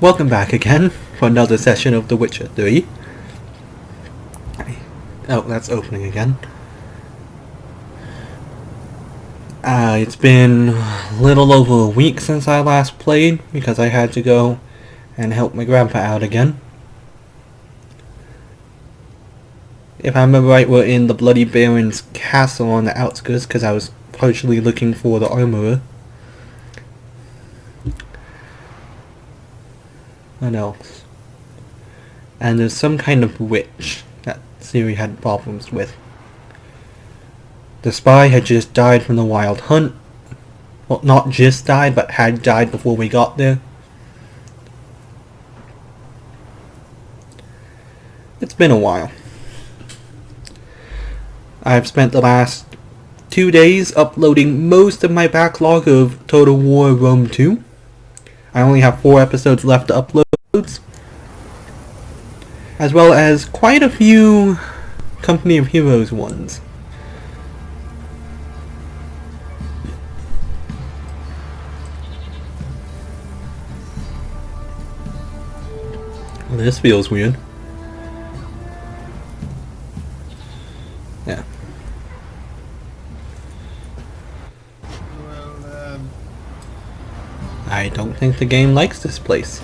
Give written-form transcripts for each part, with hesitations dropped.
Welcome back again for another session of The Witcher 3. Oh, that's opening again. It's been a little over a week since I last played because I had to go and help my grandpa out again. If I remember right, we're in the Bloody Baron's castle on the outskirts because I was partially looking for the armorer. What else? And there's some kind of witch that Ciri had problems with. The spy had just died from the wild hunt. Well, not just died, but had died before we got there. It's been a while. I've spent the last 2 days uploading most of my backlog of Total War Rome 2. I only have 4 episodes left to upload, as well as quite a few Company of Heroes ones. This feels weird. Yeah. I don't think the game likes this place.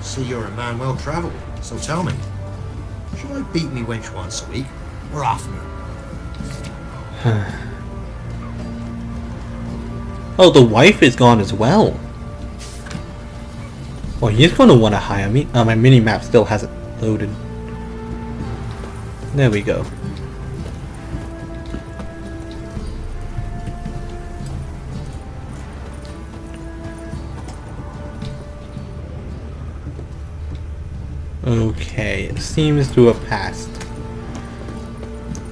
See, you're a man well travelled, so tell me, should I beat me wench once a week, or oftener? Oh, the wife is gone as well. Well, he's gonna want to hire me. My mini-map still hasn't loaded. There we go. Okay, it seems to have passed.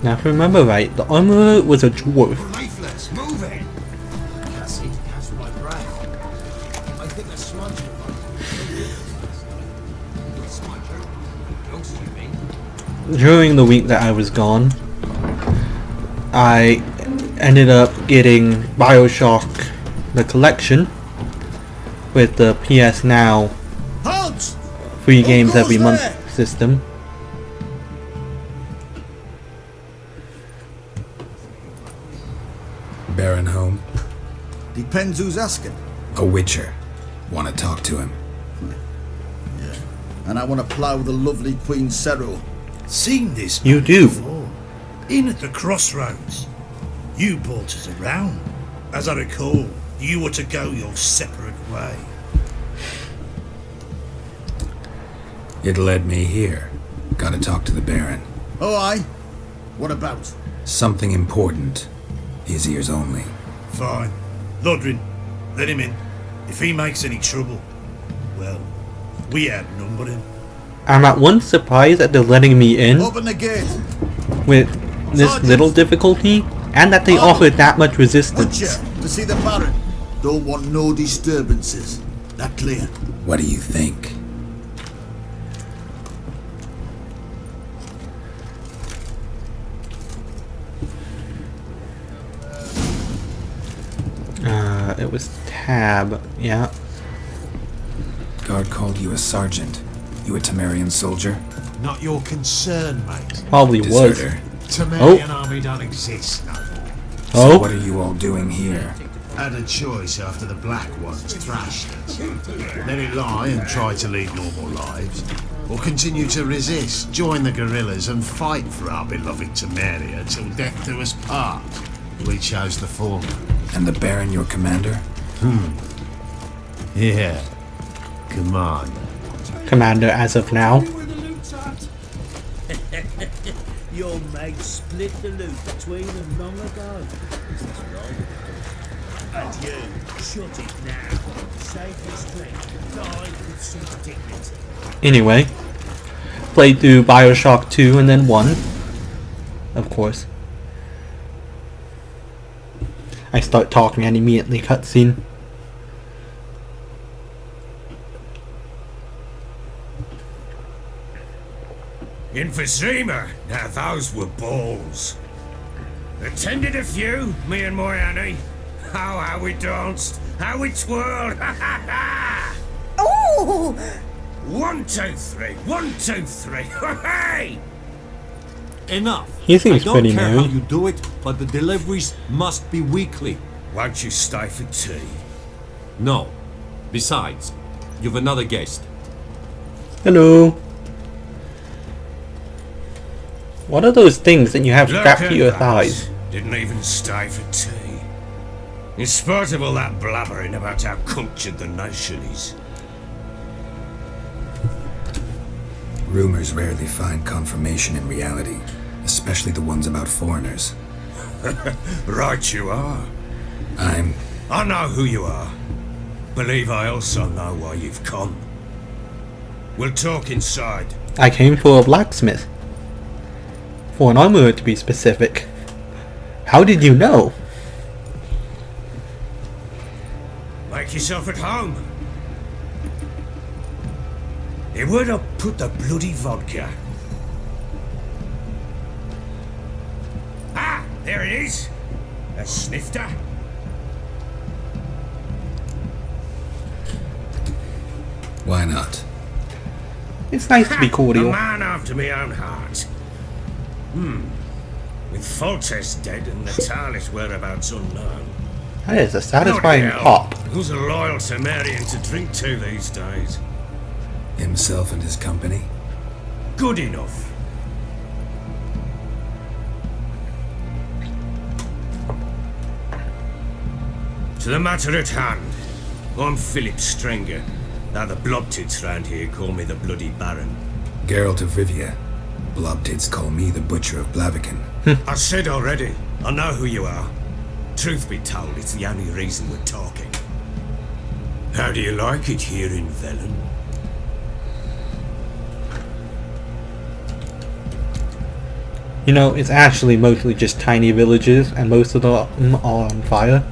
Now, if I remember right, the armorer was a dwarf. Lifeless, move it! I can't seem to catch my breath. I think a smudger. Smudger? Ghost, you mean? During the week that I was gone, I ended up getting BioShock, the collection, with the PS Now Halt! free games every month system. Baron home? Depends who's asking. A witcher. Want to talk to him? Yeah. And I want to plough the lovely Queen Cero. Seen this You man do. before. In at the crossroads. You brought us around. As I recall, you were to go your separate way. It led me here. Gotta talk to the Baron. Oh, aye? What about? Something important. His ears only. Fine. Lodrin, let him in. If he makes any trouble, well, we outnumber him. I'm at once surprised that they're letting me in Open the gate. with this little difficulty, and that they offer that much resistance. Butcher, to see the Baron. Don't want no disturbances. That clear? What do you think? It was Tab, yeah. Guard called you a sergeant. You a Temerian soldier? Not your concern, mate. Probably was. Deserter. Temerian army don't exist no more. So Oh, what are you all doing here? Had a choice after the Black Ones thrashed us. Let it lie and try to lead normal lives, or continue to resist, join the guerrillas and fight for our beloved Temeria till death do us part. We chose the former. And the Baron your commander? Yeah. Commander. Commander as of now. Your mate split the loot between them long ago. And you, shut it now. Save your strength. Die with some dignity. Anyway, played through BioShock 2 and then 1, of course. I start talking and immediately cutscene. In Vizima, now those were balls. Attended a few, me and my Annie. Oh, how we danced, how we twirled, ha ha ha! Ooh! 1, 2, 3, 1, 2, 3, hey! Enough. He seems I don't pretty care how merry. you do it, but the deliveries must be weekly. Won't you stay for tea? No. Besides, you've another guest. Hello. What are those things that you have Look strapped at to your that. thighs? Didn't even stay for tea. In spite of all that blabbering about how cultured the nation is. Rumors rarely find confirmation in reality, especially the ones about foreigners. Right you are. I know who you are. Believe I also know why you've come. We'll talk inside. I came for a blacksmith. For an armorer to be specific. How did you know? Make yourself at home. Hey, where'd I put the bloody vodka? Ah, there it is. A snifter. Why not? It's nice to be A cordial. man after my own heart. With Foltest dead and Natalis whereabouts unknown. That is a satisfying Bloody hell. pop. Who's a loyal Temerian to drink to these days? Himself and his company? Good enough. To the matter at hand. I'm Philip Strenger. Now the blobtits round here call me the Bloody Baron. Geralt of Rivia. Blobtits call me the Butcher of Blaviken. I said already, I know who you are. Truth be told, it's the only reason we're talking. How do you like it here in Velen? You know, it's actually mostly just tiny villages, and most of them are on fire.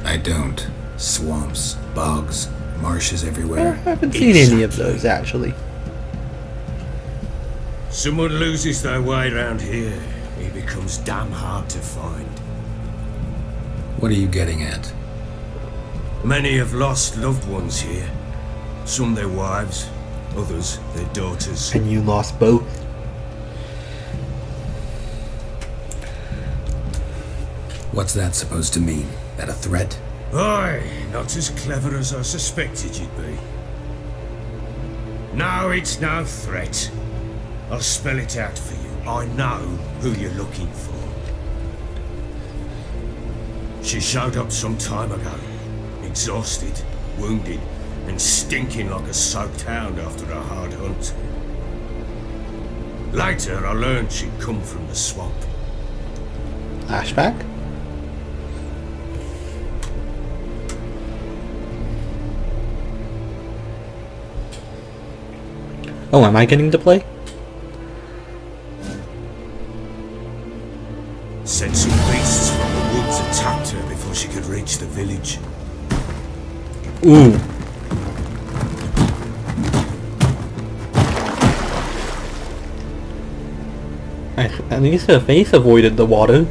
I don't. Swamps, bogs, marshes I everywhere. haven't seen any of those, actually. Someone loses their way around here, he becomes damn hard to find. What are you getting at? Many have lost loved ones here. Some their wives, others their daughters. And you lost both. What's that supposed to mean? That a threat? Aye, not as clever as I suspected you'd be. No, it's no threat. I'll spell it out for you. I know who you're looking for. She showed up some time ago. Exhausted, wounded, and stinking like a soaked hound after a hard hunt. Later, I learned she'd come from the swamp. Flashback? Oh, am I getting to play? Said some beasts from the woods attacked her before she could reach the village. Ooh. At least her face avoided the water.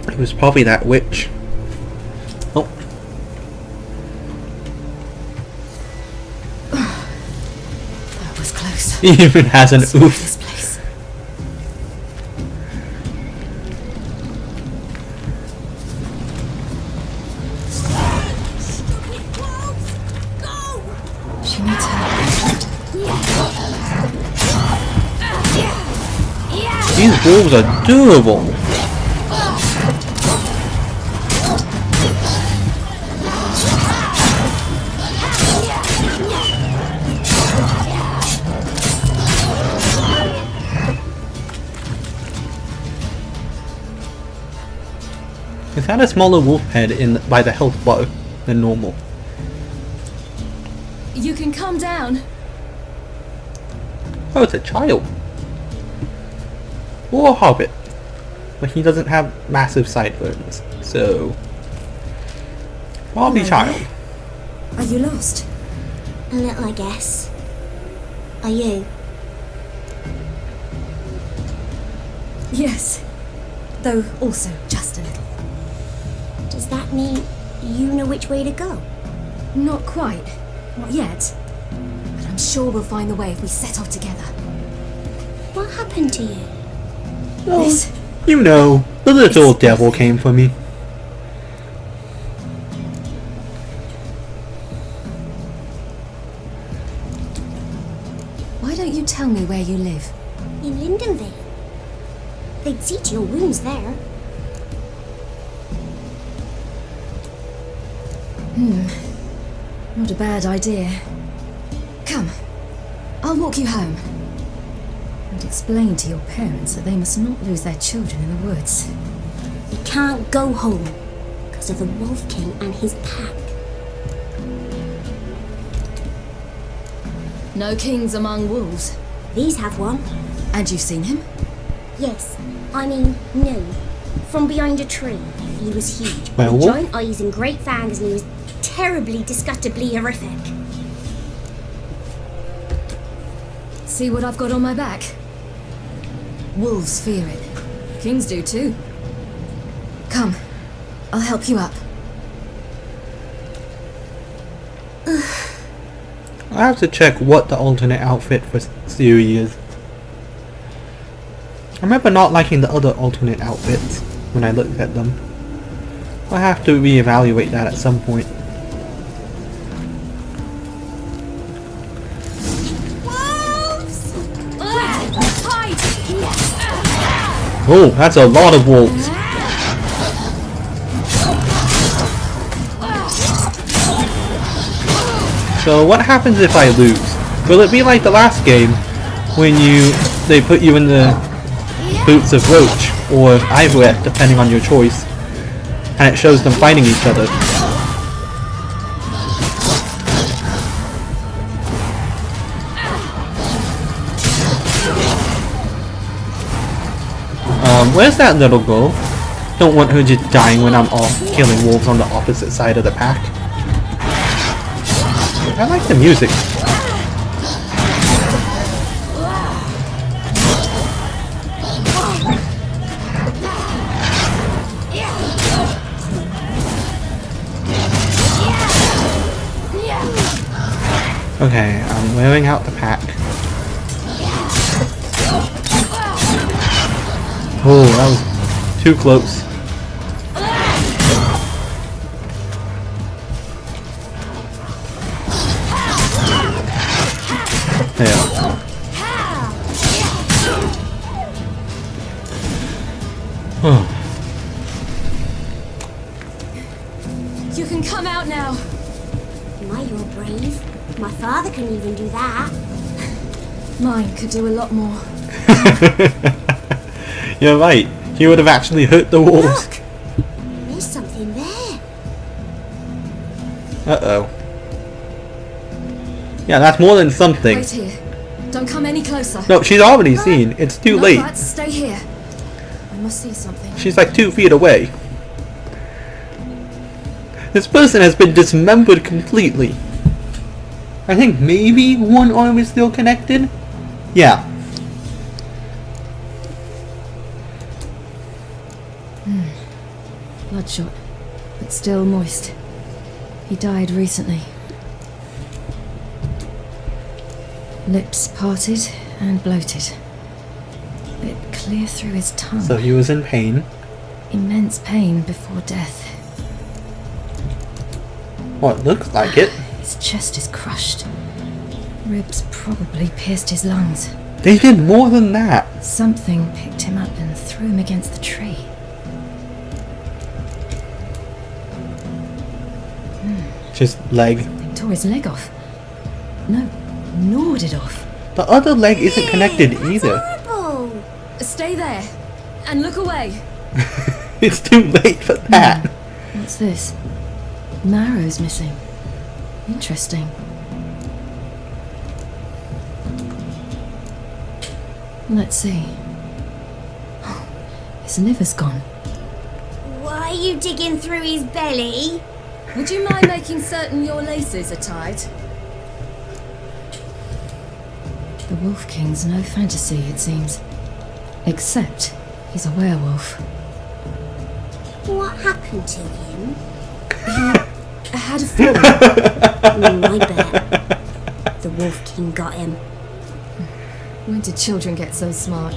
It was probably that witch. Oh. That was close. He even has an This oof. place. She needs help. These wolves are durable. It's had a smaller wolf head by the health bar than normal. You can calm down. Oh, it's a child. Or a hobbit. But he doesn't have massive sideburns, so... Probably child. Are you lost? A little, I guess. Are you? Yes. Though also just a little. Does that mean you know which way to go? Not quite. Not yet. But I'm sure we'll find the way if we set off together. What happened to you? This. You know, the little devil came for me. Why don't you tell me where you live? In Lindenvale. They'd see to your wounds there. Not a bad idea. Come. I'll walk you home. And explain to your parents that they must not lose their children in the woods. You can't go home because of the Wolf King and his pack. No kings among wolves. These have one. And you've seen him? Yes. I mean, no. From behind a tree. He was huge. Well, with what? giant eyes and great fangs, and he was terribly, disgustingly horrific. See what I've got on my back? Wolves fear it. Kings do too. Come. I'll help you up. I have to check what the alternate outfit for Ciri is. I remember not liking the other alternate outfits when I looked at them. I'll have to reevaluate that at some point. Wolves! Oh, that's a lot of wolves. So what happens if I lose? Will it be like the last game when they put you in the boots of Roach or Ivlet, depending on your choice, and it shows them fighting each other? Where's that little girl? Don't want her just dying when I'm off killing wolves on the opposite side of the pack. I like the music. Okay, I'm wearing out the pack. Oh, that was too close. Yeah. You can come out now. My, you're brave. My father couldn't even do that. Mine could do a lot more. You're right. He would have actually hurt the wolves. Look! There's something there. Uh-oh. Yeah, that's more than something. Wait here. Don't come any closer. No, she's already seen. It's too No late. buts, stay here. I must see something. She's like 2 feet away. This person has been dismembered completely. I think maybe one arm is still connected. Yeah. Bloodshot, but still moist. He died recently. Lips parted and bloated. Bit clear through his tongue. So he was in pain. Immense pain before death. Well, it looks like it. His chest is crushed. Ribs probably pierced his lungs. They did more than that. Something picked him up and threw him against the tree. Just leg. They tore his leg off. No, gnawed it off. The other leg isn't connected That's either. horrible. Stay there and look away. It's too late for that. What's this? Marrow's missing. Interesting. Let's see. His liver's gone. Why are you digging through his belly? Would you mind making certain your laces are tied? The Wolf King's no fantasy, it seems. Except he's a werewolf. What happened to him? I had a fall. I bet. The Wolf King got him. When did children get so smart?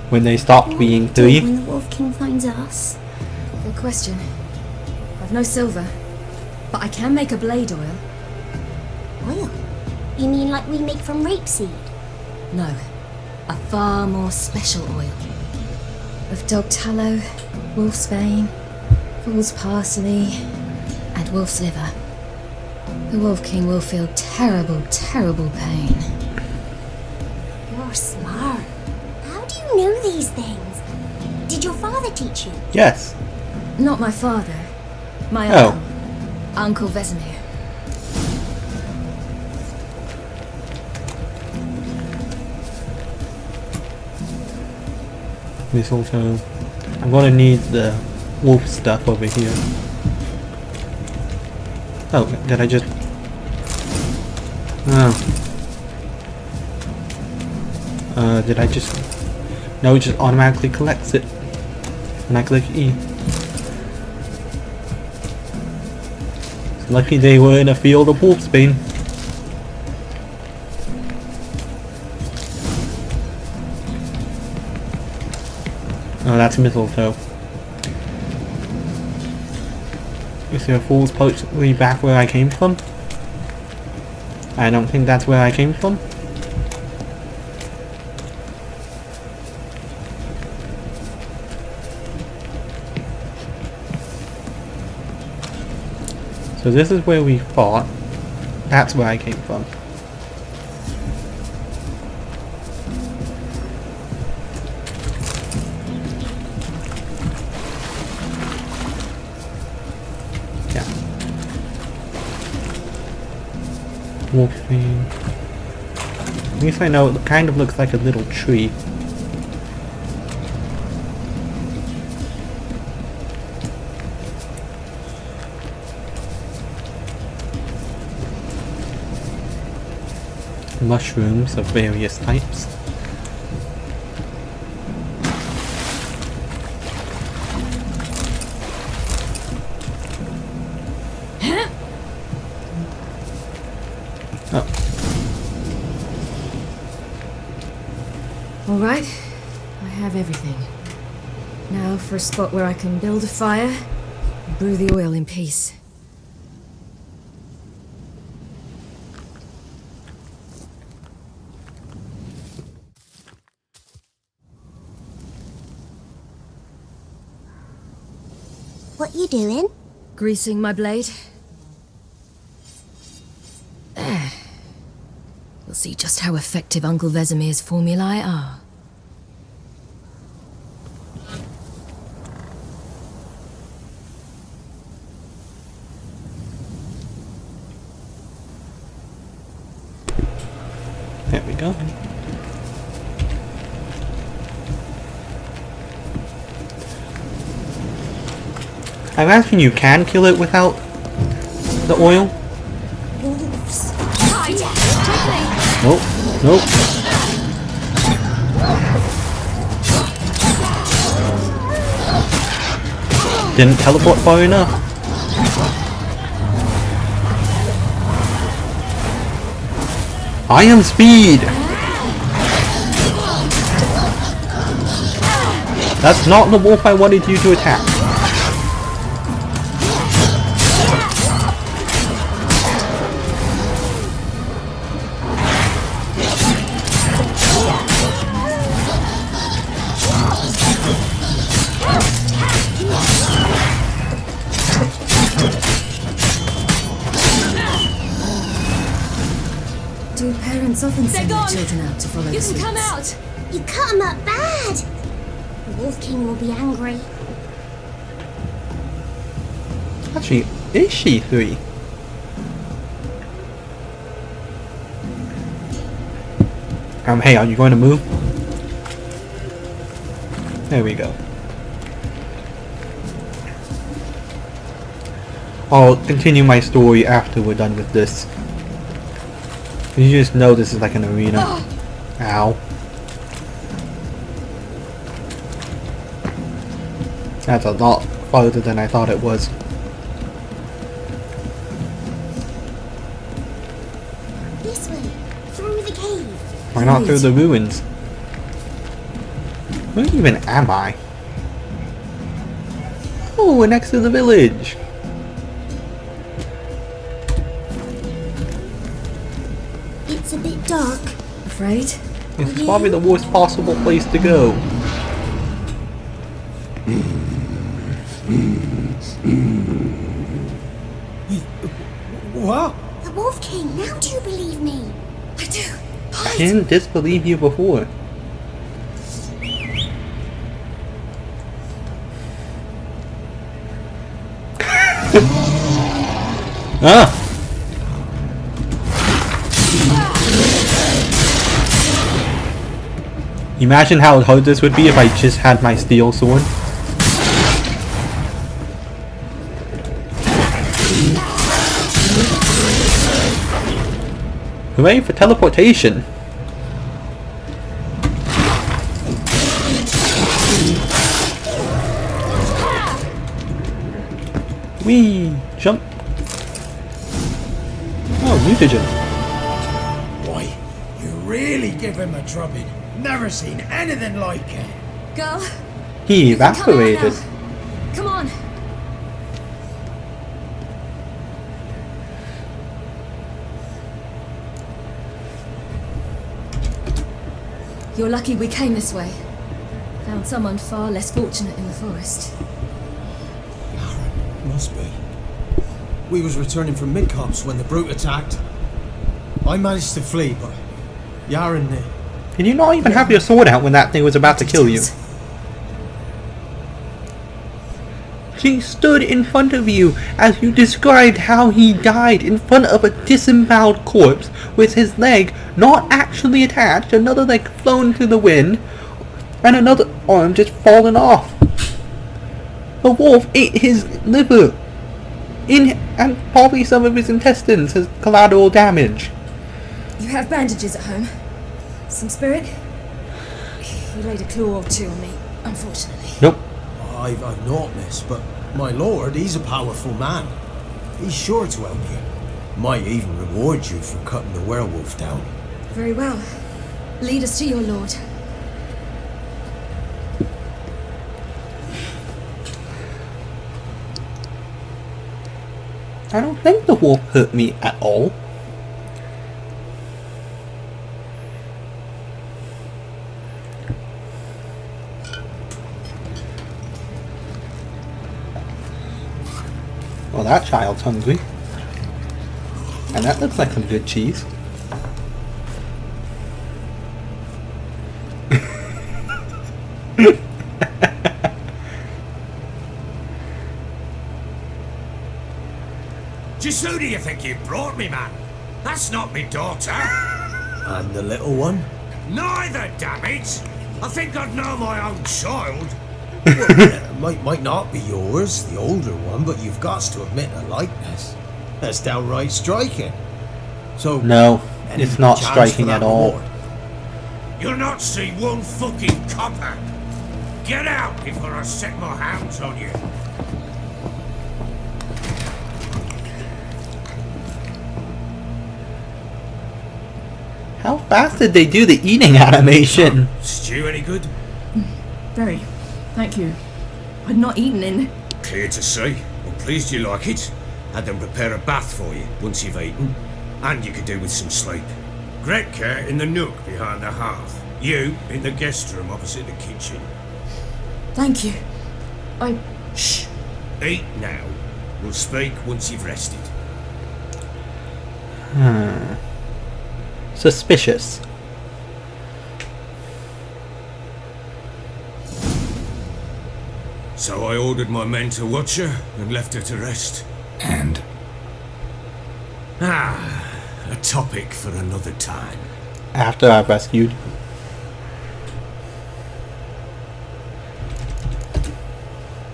When they stopped being What do we do 3. when the Wolf King finds us? Good question. I've no silver, but I can make a blade oil. Oil? You mean like we make from rapeseed? No, a far more special oil. Of dog tallow, wolf's bane, fool's parsley, and wolf's liver. The Wolf King will feel terrible, terrible pain. You're smart. How do you know these things? Did your father teach you? Yes. Not my father. My Oh. uncle. Uncle Vesemir. Mistletoe. I'm gonna need the wolf stuff over here. Oh, did I just... Oh. Did I just... No, it just automatically collects it when I click E. It's lucky they were in a field of wolfsbane. Oh, that's mistletoe. Is there a fool's possibly back where I came from? I don't think that's where I came from. So this is where we fought. That's where I came from. Yeah. Wolfing. At least I know it kind of looks like a little tree. Mushrooms of various types. Oh. All right, I have everything. Now for a spot where I can build a fire and brew the oil in peace. What you doing? Greasing my blade. There. We'll see just how effective Uncle Vesemir's formulae are. There we go. I imagine you can kill it without the oil? Wolves. Nope, nope. Didn't teleport far enough. Iron speed! That's not the wolf I wanted you to attack. Do parents often send their children out to follow the suits? Come out! You cut him up bad! The Wolf King will be angry. Actually, is she 3? Hey, are you going to move? There we go. I'll continue my story after we're done with this. You just know this is like an arena. Ow. That's a lot farther than I thought it was. This way, through the cave. Why not through the ruins? Where even am I? Oh, we're next to the village. It's a bit dark. Afraid? It's probably the worst possible place to go. What? The Wolf King, now do you believe me? I do. I Hide! didn't disbelieve you before. Ah! Imagine how hard this would be if I just had my steel sword. Hooray for teleportation! Whee! Jump! Oh, mutagen. Why, you really give him a drubbing. Never seen anything like it. Girl, He you can come out evaporated. now. Come on. You're lucky we came this way. Found someone far less fortunate in the forest. Must be. We was returning from Midcops when the brute attacked. I managed to flee, but Yaren Did you not even have your sword out when that thing was about to kill you? She stood in front of you as you described how he died in front of a disemboweled corpse with his leg not actually attached, another leg flown to the wind, and another arm just fallen off. The wolf ate his liver, and probably some of his intestines as collateral damage. You have bandages at home? Some spirit? He laid a claw or two on me, unfortunately. Nope. I've not, miss, but my lord, he's a powerful man. He's sure to help you. Might even reward you for cutting the werewolf down. Very well. Lead us to your lord. I don't think the wolf hurt me at all. Well, that child's hungry. And that looks like some good cheese. Just who do you think you brought me, man? That's not me daughter. And the little one? Neither, damn it. I think I'd know my own child. Might not be yours, the older one, but you've got to admit a likeness. That's downright striking. So, No, any it's not chance striking for that at all. reward? You'll not see one fucking copper. Get out before I set my hounds on you. How fast did they do the eating animation? Stew any good? Very. Thank you. I'd not eaten in. Clear to see. I'm pleased you like it. Had them prepare a bath for you once you've eaten. And you could do with some sleep. Gretka in the nook behind the hearth. You in the guest room opposite the kitchen. Thank you. Shh. Eat now. We'll speak once you've rested. Suspicious. So I ordered my men to watch her and left her to rest. And A topic for another time. After I've rescued.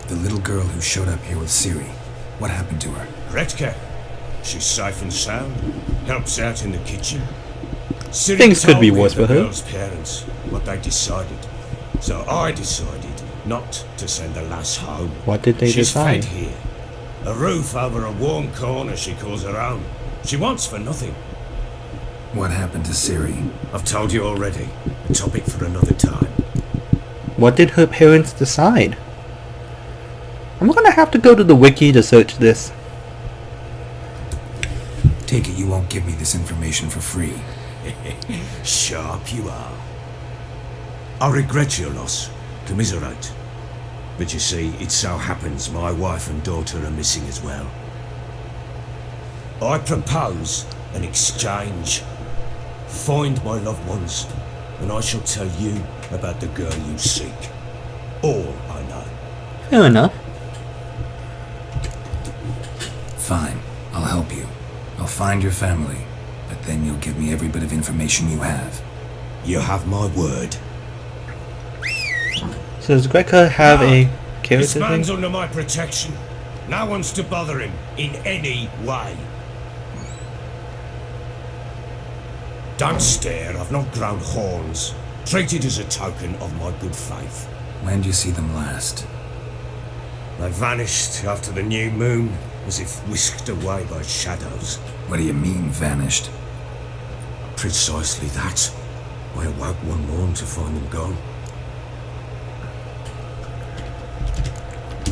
the little girl who showed up here with Ciri, what happened to her? Gretka. She's safe and sound. Helps out in the kitchen. Ciri Things could told be me worse of the for her. girl's parents, what they decided. So I decided not to send the lass home. What did they She's decide? fed here. A roof over a warm corner she calls her own. She wants for nothing. What happened to Ciri? I've told you already. A topic for another time. What did her parents decide? I'm gonna have to go to the wiki to search this. Take it you won't give me this information for free. Sharp you are. I regret your loss. Commiserate. But you see, it so happens my wife and daughter are missing as well. I propose an exchange. Find my loved ones, and I shall tell you about the girl you seek. All I know. Fair enough. Fine, I'll help you. I'll find your family, but then you'll give me every bit of information you have. You have my word. So does Gretka have a This character man's thing? under my protection. No one's to bother him in any way. Don't stare, I've not grown horns. Treat it as a token of my good faith. When did you see them last? They vanished after the new moon, as if whisked away by shadows. What do you mean, vanished? Precisely that. I awoke one morn to find them gone.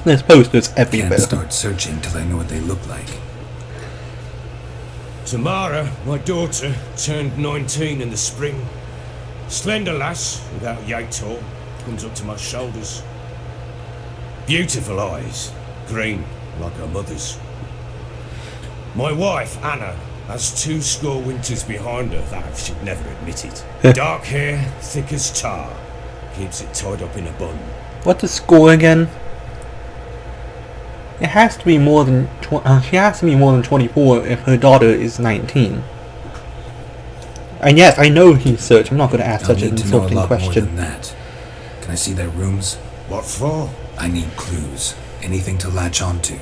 There's posters Can't everywhere. start searching till I know what they look like. Tamara, my daughter, turned 19 in the spring. Slender lass, without Yator, comes up to my shoulders. Beautiful eyes, green like her mother's. My wife, Anna, has 2 winters behind her, though she'd never admit it. Dark hair, thick as tar, keeps it tied up in a bun. What's the score again? It has to be more than she has to be more than 24 if her daughter is 19. And yes, I know he's searched. I'm not going to ask I'll such an need to know a insulting lot more question. than that. Can I see their rooms? What for? I need clues. Anything to latch onto.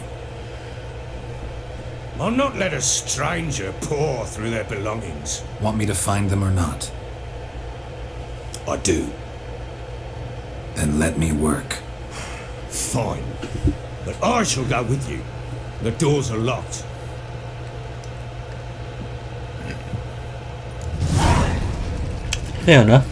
I'll not let a stranger pore through their belongings. Want me to find them or not? I do. Then let me work. Fine. But I shall go with you. The doors are locked. Fair enough.